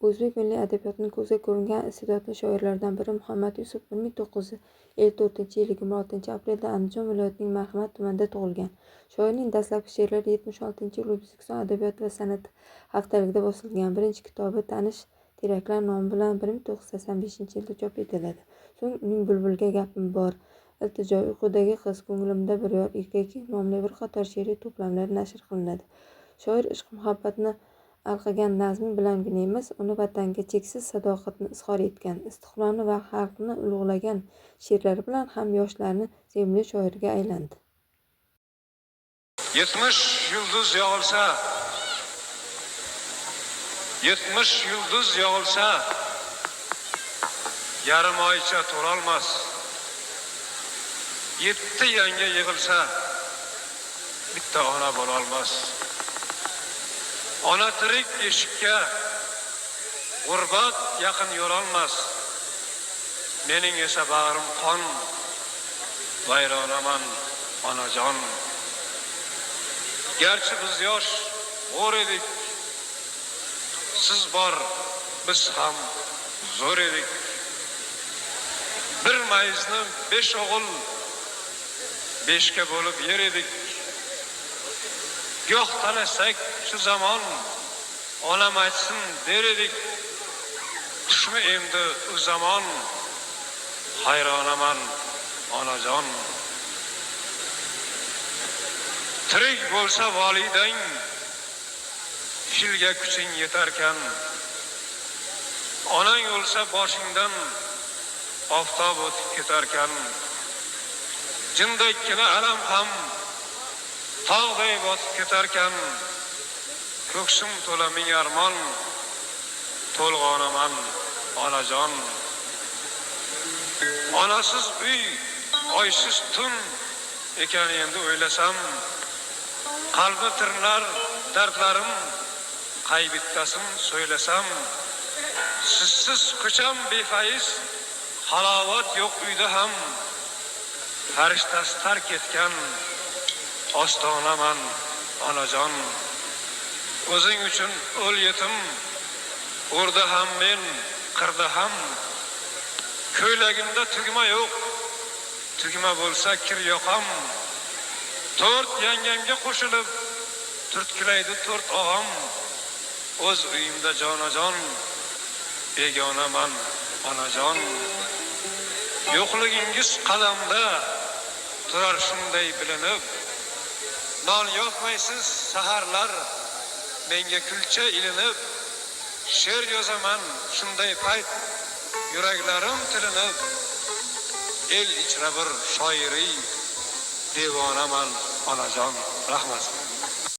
O'zbek milliy adabiyotining ko'zga ko'ringan iste'dodli shoirlaridan biri Muhammad Yusuf 1954 yili 26 aprelda Andijon viloyatining Marhamat tumanida tug'ilgan. Shoirning dastlabki she'rlari 76-yil O'zbekiston adabiyoti va san'ati haftaligida bosilgan. Birinchi kitobi Tanish teraklar nomi bilan 1985-yilda chop etiladi. So'ng uning Bulbulga gapim bor, Iltijo, Uyqudagi qiz, Ko'nglimda bir yor, Erkak nomli bir qator she'riy to'plamlari nashr qilinadi. Shoir ishq-muhabbatni alqagan nazmi bilangina emas, uni vatanga cheksiz sadoqatni izhor etgan, istiqlolni va xalqni ulug'lagan she'rlari bilan ham yoshlarni sevimli shoirga aylandi. 70 yulduz yog'ilsa, 70 yulduz yog'ilsa, yarim oycha to'rolmas. 7 yanga yig'ilsa, bitta ona bo'lolmas. Ona tirik eshikka g'urbat yaqin yo'rolmas. Mening esa bag'rim qon, vayronaman onajon. Garchi biz yosh g'o'r edik, siz bor, biz ham zo'r edik. Bir mayizni 5 o'g'il 5 ga bo'lib yer edik. Goh talasak shu zamon onam aytsin der edik. Tushmi endi u zamon, hayronaman onajon. Tirik bo'lsa volidang, filga kuching yetarkan. Onang o'lsa boshingdan oftob o'tib ketarkan. Jindakkina alam ham tog'day botib ketarkan. Ko'ksim to'la ming armon, to'lg'onaman onajon. Onasiz uy, oysiz tun ekan endi o'ylasam, qalbi tirnar dardlarim, qay bittasin so'ylasam. Sizsiz ko'cham befaiz, halovat yo'q uyda ham. Farishtasi tark etgan ostonaman onajon. O'zing uchun o'l yetim, o'rda ham men, qirda ham. Ko'ylagimda tugma yo'q, tugma bo'lsa kir yoqam. 4 yangamga qo'shilib turtkilaydi 4 og'am. O'z uyimda jonajon, begonaman onajon. Yo'qligingiz qadamda turar shunday bilinib. Non yopmaysiz saharlar, menga kulcha ilinib. She'r yozaman shunday payt, yuraklarim tilinib. El ichra bir shoiriy devonaman onajon. Rahmat.